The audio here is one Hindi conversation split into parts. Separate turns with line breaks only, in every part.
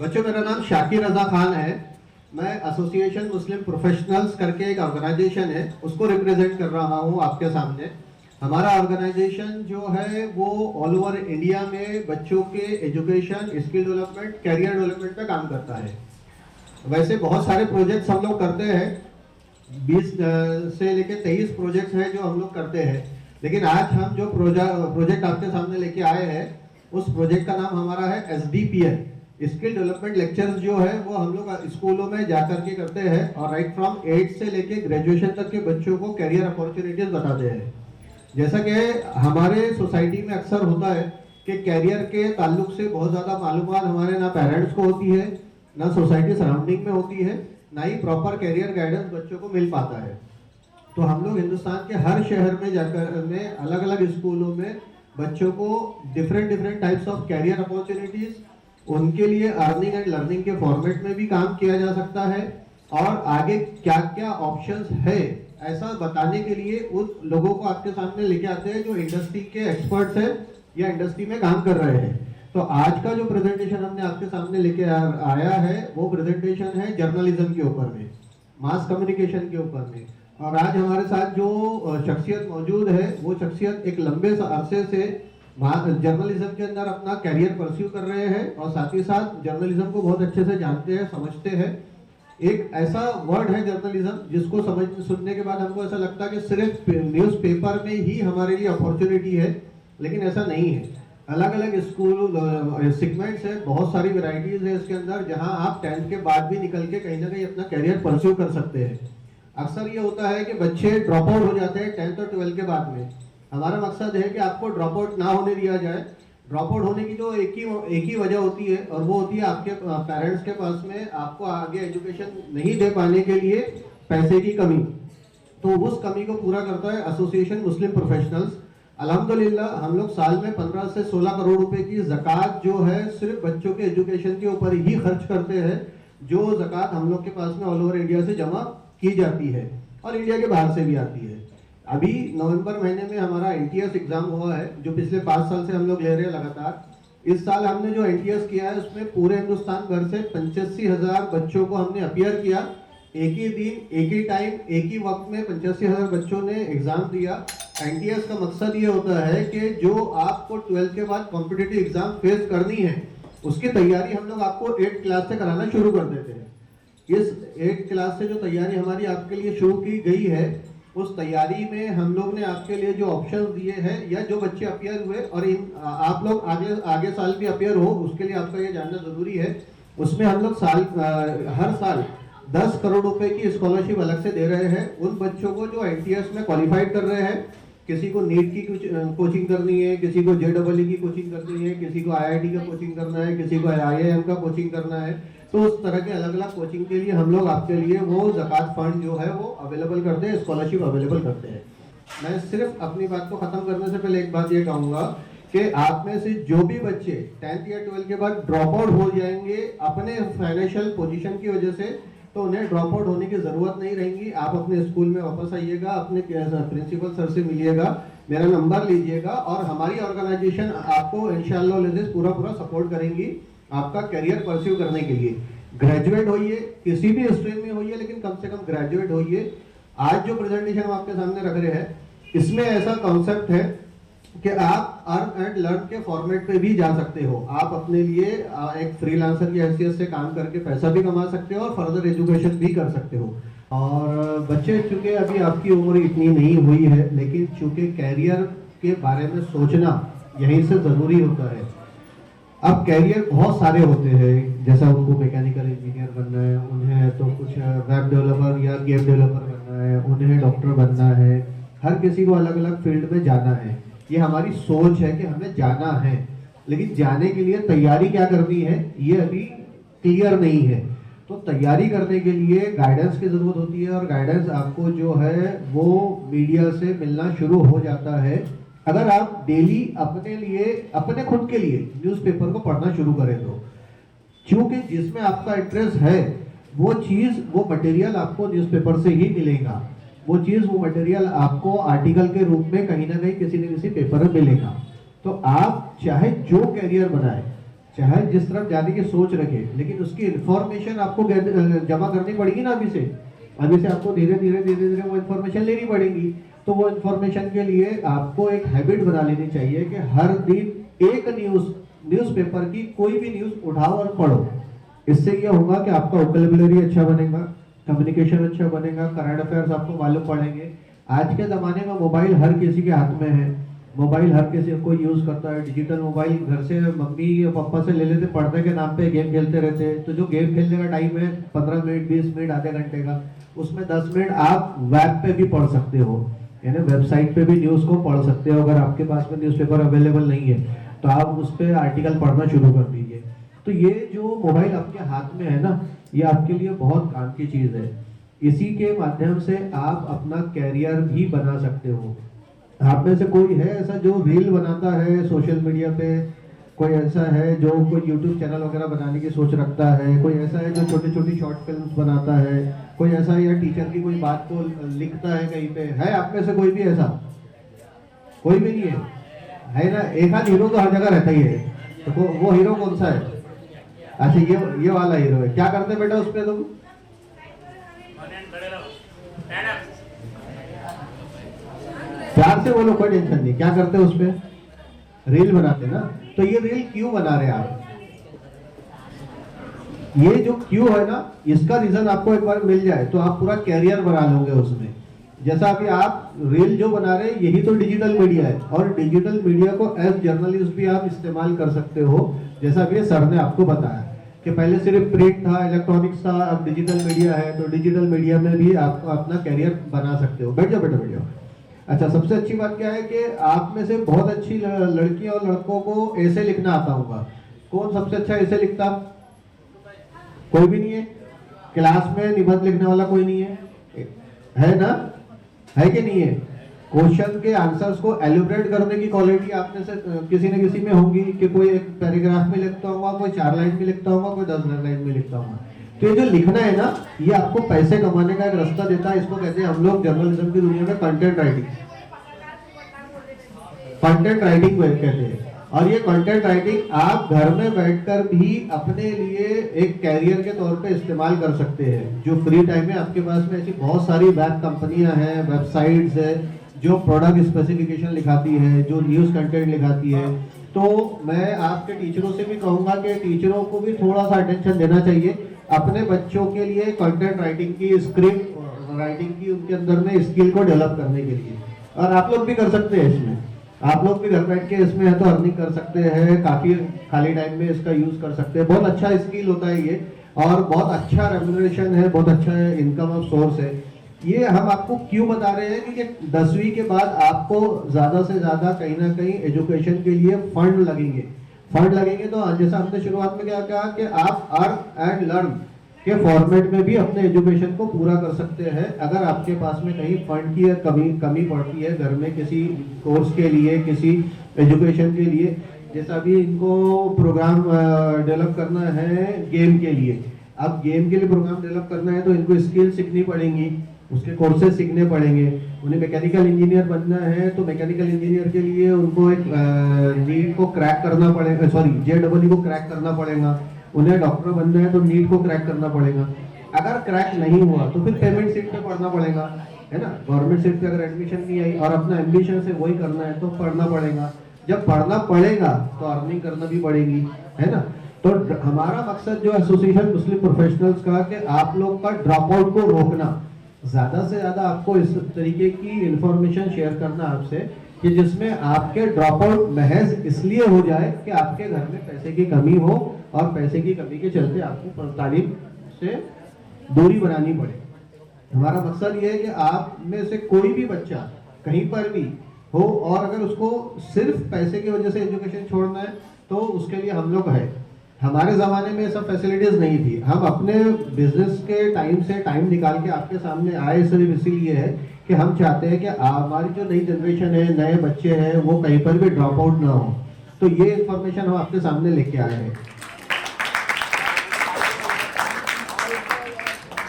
बच्चों, मेरा नाम शाकिर रजा खान है। मैं एसोसिएशन मुस्लिम प्रोफेशनल्स करके एक ऑर्गेनाइजेशन है, उसको रिप्रेजेंट कर रहा हूँ आपके सामने। हमारा ऑर्गेनाइजेशन जो है वो ऑल ओवर इंडिया में बच्चों के education, skill development, career development पे काम करता है। वैसे बहुत सारे प्रोजेक्ट्स हम लोग करते हैं, 20 से लेकर 23 प्रोजेक्ट्स हैं जो हम लोग करते हैं। लेकिन आज हम जो प्रोजेक्ट आपके सामने लेके आए हैं, उस प्रोजेक्ट का नाम हमारा है SDPL, स्किल डेवलपमेंट लेक्चर्स। जो है वो हम लोग स्कूलों में जाकर के करते हैं और राइट फ्रॉम 8 से लेके ग्रेजुएशन तक के बच्चों को कैरियर अपॉर्चुनिटीज बताते हैं। जैसा कि हमारे सोसाइटी में अक्सर होता है कि कैरियर के ताल्लुक से बहुत ज़्यादा मालूमात हमारे ना पेरेंट्स को होती है, ना सोसाइटी सराउंडिंग में होती है, ना ही प्रॉपर कैरियर गाइडेंस बच्चों को मिल पाता है। तो हम लोग हिंदुस्तान के हर शहर में जाकर में अलग अलग स्कूलों में बच्चों को different types of career opportunities, उनके लिए अर्निंग एंड लर्निंग के फॉर्मेट में भी काम किया जा सकता है और आगे क्या क्या ऑप्शंस है ऐसा बताने के लिए उन लोगों को आपके सामने लेके आते हैं जो इंडस्ट्री के एक्सपर्ट्स हैं या इंडस्ट्री में काम कर रहे हैं। तो आज का जो प्रेजेंटेशन हमने आपके सामने लेके आया है वो प्रेजेंटेशन है जर्नलिज्म के ऊपर में, मास कम्युनिकेशन के ऊपर में। और आज हमारे साथ जो शख्सियत मौजूद है वो शख्सियत एक लंबे अरसे से जर्नलिज्म के अंदर अपना कैरियर परस्यू कर रहे हैं और साथ ही साथ जर्नलिज्म को बहुत अच्छे से जानते हैं, समझते हैं। एक ऐसा वर्ड है जर्नलिज्म जिसको सुनने के बाद हमको ऐसा लगता है कि सिर्फ न्यूज़पेपर में ही हमारे लिए अपॉर्चुनिटी है, लेकिन ऐसा नहीं है। अलग अलग स्कूल सेगमेंट्स है, बहुत सारी वैरायटीज है इसके अंदर, जहां आप 10th के बाद भी निकल के कहीं ना कहीं अपना कैरियर परस्यू कर सकते हैं। अक्सर ये होता है कि बच्चे ड्रॉप आउट हो जाते हैं 10th और 12th के बाद में। हमारा मकसद है कि आपको ड्रॉप आउट ना होने दिया जाए। ड्रॉप आउट होने की जो एक ही वजह होती है और वो होती है आपके पेरेंट्स के पास में आपको आगे एजुकेशन नहीं दे पाने के लिए पैसे की कमी। तो उस कमी को पूरा करता है एसोसिएशन मुस्लिम प्रोफेशनल्स। अल्हम्दुलिल्लाह हम लोग साल में 15 से 16 करोड़ रुपए की ज़कात जो है सिर्फ बच्चों के एजुकेशन के ऊपर ही खर्च करते हैं, जो ज़कात हम लोग के पास में ऑल ओवर इंडिया से जमा की जाती है और इंडिया के बाहर से भी आती है। अभी नवंबर महीने में हमारा NTS एग्जाम हुआ है जो पिछले 5 साल से हम लोग ले रहे हैं लगातार। इस साल हमने जो NTS किया है उसमें पूरे हिंदुस्तान भर से 85,000 बच्चों को हमने अपीयर किया। एक ही दिन, एक ही टाइम, एक ही वक्त में 85,000 बच्चों ने एग्जाम दिया। NTS का मकसद ये होता है कि जो आपको 12th के बाद कॉम्पिटिटिव एग्जाम फेस करनी है उसकी तैयारी हम लोग आपको 8th क्लास से कराना शुरू कर देते हैं। इस 8th क्लास से जो तैयारी हमारी आपके लिए शुरू की गई है, उस तैयारी में हम लोग ने आपके लिए जो ऑप्शन दिए हैं या जो बच्चे अपियर हुए और आप लोग आगे साल भी अपियर हो, उसके लिए आपका ये जानना जरूरी है। उसमें हम लोग हर साल 10 करोड़ रुपए की स्कॉलरशिप अलग से दे रहे हैं उन बच्चों को जो NTS में क्वालिफाइड कर रहे हैं। किसी को नीट की कोचिंग करनी है, किसी को JEE की कोचिंग करनी है, किसी को IIT का कोचिंग करना है, किसी को IIM का कोचिंग करना है। तो उस तरह के अलग अलग कोचिंग के लिए हम लोग आपके लिए वो ज़कात फंड जो है वो अवेलेबल करते हैं, स्कॉलरशिप अवेलेबल करते हैं। मैं सिर्फ अपनी बात को ख़त्म करने से पहले एक बात ये कहूँगा कि आप में से जो भी बच्चे 10th या 12th के बाद ड्रॉप आउट हो जाएंगे अपने फाइनेंशियल पोजीशन की वजह से, तो उन्हें ड्रॉप आउट होने की ज़रूरत नहीं रहेगी। आप अपने स्कूल में वापस आइएगा, अपने प्रिंसिपल सर से मिलिएगा, मेरा नंबर लीजिएगा और हमारी ऑर्गेनाइजेशन आपको इंशाअल्लाह पूरा सपोर्ट करेंगी आपका करियर परस्यू करने के लिए। ग्रेजुएट होइए, किसी भी स्ट्रीम में होइए, लेकिन कम से कम ग्रेजुएट होइए। आज जो प्रेजेंटेशन हम आपके सामने रख रहे हैं इसमें ऐसा कॉन्सेप्ट है कि आप अर्न एंड लर्न के फॉर्मेट पे भी जा सकते हो। आप अपने लिए एक फ्रीलांसर की हैसियत से काम करके पैसा भी कमा सकते हो और फर्दर एजुकेशन भी कर सकते हो। और बच्चे चूंकि अभी आपकी उम्र इतनी नहीं हुई है, लेकिन चूंकि कैरियर के बारे में सोचना यहीं से ज़रूरी होता है। अब कैरियर बहुत सारे होते हैं, जैसा उनको मैकेनिकल इंजीनियर बनना है, उन्हें तो कुछ वेब डेवलपर या गेम डेवलपर बनना है, उन्हें डॉक्टर बनना है। हर किसी को अलग अलग फील्ड में जाना है। ये हमारी सोच है कि हमें जाना है, लेकिन जाने के लिए तैयारी क्या करनी है ये अभी क्लियर नहीं है। तो तैयारी करने के लिए गाइडेंस की ज़रूरत होती है और गाइडेंस आपको जो है वो मीडिया से मिलना शुरू हो जाता है अगर आप डेली अपने लिए, अपने खुद के लिए न्यूज़पेपर को पढ़ना शुरू करें तो। क्योंकि जिसमें आपका इंटरेस्ट है वो चीज़, वो मटेरियल आपको न्यूज़पेपर से ही मिलेगा। वो चीज़, वो मटेरियल आपको आर्टिकल के रूप में कहीं ना कहीं किसी न किसी पेपर में मिलेगा। तो आप चाहे जो कैरियर बनाए, चाहे जिस तरफ जाने की सोच रखे, लेकिन उसकी इंफॉर्मेशन आपको जमा करनी पड़ेगी ना अभी से आपको धीरे धीरे वो इन्फॉर्मेशन लेनी पड़ेगी। तो वो इन्फॉर्मेशन के लिए आपको एक हैबिट बना लेनी चाहिए कि हर दिन एक न्यूज़पेपर की कोई भी न्यूज़ उठाओ और पढ़ो। इससे ये होगा कि आपका वोकैबुलरी अच्छा बनेगा, कम्युनिकेशन अच्छा बनेगा, करंट अफेयर्स आपको मालूम पड़ेंगे। आज के ज़माने में मोबाइल हर किसी के हाथ में है, मोबाइल हर किसी को यूज़ करता है। डिजिटल मोबाइल घर से मम्मी या पापा से ले लेते, पढ़ने के नाम पे गेम खेलते रहते। तो जो गेम खेलने का टाइम है 15 मिनट, 20 मिनट, आधे घंटे का, उसमें 10 मिनट आप वेब पे भी पढ़ सकते हो, यानी वेबसाइट पे भी न्यूज़ को पढ़ सकते हो। अगर आपके पास में न्यूज़पेपर अवेलेबल नहीं है तो आप उस पर आर्टिकल पढ़ना शुरू कर दीजिए। तो ये जो मोबाइल आपके हाथ में है ना, ये आपके लिए बहुत काम की चीज़ है। इसी के माध्यम से आप अपना कैरियर भी बना सकते हो। आप में से कोई है ऐसा जो रील बनाता है सोशल मीडिया पे? कोई ऐसा है जो कोई यूट्यूब चैनल वगैरह बनाने की सोच रखता है? कोई ऐसा है जो छोटी छोटी शॉर्ट फिल्म्स बनाता है? कोई ऐसा या टीचर की कोई बात को लिखता है कहीं पे? है आप में से कोई भी ऐसा? कोई भी नहीं है ना? एक आध हीरो तो हर जगह रहता ही है। तो वो हीरो कौन सा है? अच्छा, ये वाला हीरो है। क्या करते बेटा उस पे तुम? प्यार से बोलो, कोई टेंशन नहीं। क्या करते उस पे? रील बनाते ना। तो ये रील क्यों बना रहे आप? ये जो क्यों है ना, इसका रीजन आपको एक बार मिल जाए तो आप पूरा कैरियर बना लोगे उसमें। जैसा अभी आप रील जो बना रहे हैं, यही तो डिजिटल मीडिया है, और डिजिटल मीडिया को एज जर्नलिस्ट भी आप इस्तेमाल कर सकते हो। जैसा अभी सर ने आपको बताया कि पहले सिर्फ प्रिंट था, इलेक्ट्रॉनिक्स था, अब डिजिटल मीडिया है। तो डिजिटल मीडिया में भी आप अपना कैरियर बना सकते हो। बैठ जाओ बेटा, बैठ जाओ। अच्छा, सबसे अच्छी बात क्या है कि आप में से बहुत अच्छी लड़कियों और लड़कों को ऐसे लिखना आता होगा। कौन सबसे अच्छा ऐसे लिखता? कोई भी नहीं है क्लास में? निबंध लिखने वाला कोई नहीं है ना? है कि नहीं है? क्वेश्चन के आंसर्स को एलिब्रेट करने की क्वालिटी आप में से किसी न किसी में होगी कि कोई एक पैराग्राफ में लिखता होगा, कोई 4 लाइन में लिखता होगा, कोई 10 लाइन में लिखता होगा। तो ये जो लिखना है ना, ये आपको पैसे कमाने का एक रास्ता देता है। इसको कहते हैं हम लोग जर्नलिज्म की दुनिया में कंटेंट राइटिंग कहते हैं। और ये कंटेंट राइटिंग आप घर में बैठकर भी अपने लिए एक कैरियर के तौर पे इस्तेमाल कर सकते हैं। जो फ्री टाइम है आपके पास में, ऐसी बहुत सारी वेब कंपनियां हैं, वेबसाइट्स है जो प्रोडक्ट स्पेसिफिकेशन लिखाती है, जो न्यूज़ कंटेंट लिखाती है। तो मैं आपके टीचरों से भी कहूँगा कि टीचरों को भी थोड़ा सा अटेंशन देना चाहिए अपने बच्चों के लिए कंटेंट राइटिंग की, स्क्रिप्ट राइटिंग की उनके अंदर में स्किल को डेवलप करने के लिए। और आप लोग भी कर सकते हैं इसमें, आप लोग भी घर बैठ के इसमें है तो अर्निंग कर सकते हैं, काफ़ी खाली टाइम में इसका यूज़ कर सकते हैं। बहुत अच्छा स्किल होता है ये, और बहुत अच्छा रेम्यूनरेशन है, बहुत अच्छा इनकम ऑफ सोर्स है। ये हम आपको क्यों बता रहे हैं कि 10वीं के बाद आपको ज़्यादा से ज़्यादा कहीं ना कहीं एजुकेशन के लिए फंड लगेंगे। तो जैसा हमने शुरुआत में क्या कहा कि आप अर्न एंड लर्न के फॉर्मेट में भी अपने एजुकेशन को पूरा कर सकते हैं। अगर आपके पास में कहीं फंड की कमी पड़ती है घर में, किसी कोर्स के लिए, किसी एजुकेशन के लिए, जैसा भी इनको प्रोग्राम डेवलप करना है गेम के लिए। अब गेम के लिए प्रोग्राम डेवलप करना है तो इनको स्किल सीखनी पड़ेंगी, उसके कोर्सेज सीखने पड़ेंगे। उन्हें मैकेनिकल इंजीनियर बनना है तो मैकेनिकल इंजीनियर के लिए उनको एक नीट को क्रैक करना पड़ेगा, सॉरी JEE को क्रैक करना पड़ेगा। उन्हें डॉक्टर बनना है तो नीट को क्रैक करना पड़ेगा। अगर क्रैक नहीं हुआ तो फिर पेमेंट सीट पे पढ़ना पड़ेगा, है ना? गवर्नमेंट सीट पे अगर एडमिशन नहीं आई और अपना एम्बिशन से वही करना है तो पढ़ना पड़ेगा। जब पढ़ना पड़ेगा तो अर्निंग करना भी पड़ेगी, है ना? तो हमारा मकसद जो एसोसिएशन मुस्लिम प्रोफेशनल्स का कि आप लोग का ड्रॉप आउट को रोकना, ज़्यादा से ज़्यादा आपको इस तरीके की इंफॉर्मेशन शेयर करना आपसे कि जिसमें आपके ड्रॉप आउट महज इसलिए हो जाए कि आपके घर में पैसे की कमी हो और पैसे की कमी के चलते आपको तालीम से दूरी बनानी पड़े। हमारा मकसद ये है कि आप में से कोई भी बच्चा कहीं पर भी हो और अगर उसको सिर्फ पैसे की वजह से एजुकेशन छोड़ना है तो उसके लिए हम लोग है। हमारे ज़माने में सब फैसिलिटीज़ नहीं थी। हम अपने बिजनेस के टाइम से टाइम निकाल के आपके सामने आए सिर्फ इसीलिए है कि हम चाहते हैं कि हमारी जो नई जनरेशन है, नए बच्चे हैं, वो कहीं पर भी ड्रॉप आउट ना हो। तो ये इंफॉर्मेशन हम आपके सामने लेके आए हैं।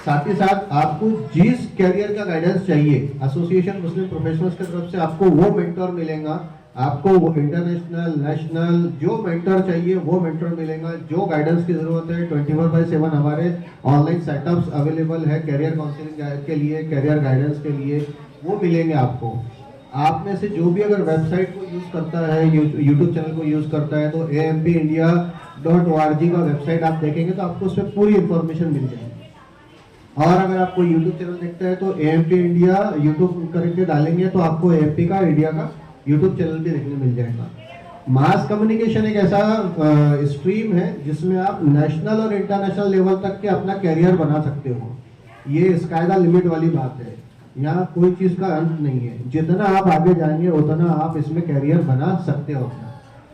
साथ ही साथ आपको जिस कैरियर का गाइडेंस चाहिए एसोसिएशन मुस्लिम प्रोफेशनल्स की तरफ से आपको वो मेंटर मिलेगा आपको वो इंटरनेशनल नेशनल जो मेंटर चाहिए वो मेंटर मिलेगा, जो गाइडेंस की ज़रूरत है 24/7 हमारे ऑनलाइन सेटअप्स अवेलेबल है करियर काउंसलिंग के लिए, करियर गाइडेंस के लिए, वो मिलेंगे आपको। आप में से जो भी अगर वेबसाइट को यूज़ करता है, यूट्यूब चैनल को यूज़ करता है, तो ampindia.org का वेबसाइट आप देखेंगे तो आपको उसमें पूरी इंफॉर्मेशन मिल जाएगी। और अगर आपको यूट्यूब चैनल देखता है तो एएमपी इंडिया यूट्यूब करके डालेंगे तो आपको एएमपी का इंडिया का यूट्यूब चैनल भी देखने मिल जाएगा। मास कम्युनिकेशन एक ऐसा स्ट्रीम है जिसमें आप नेशनल और इंटरनेशनल लेवल तक के अपना कैरियर बना सकते हो। ये स्काई द लिमिट वाली बात है, यहाँ कोई चीज़ का अंत नहीं है। जितना आप आगे जाएंगे उतना आप इसमें कैरियर बना सकते हो अपना।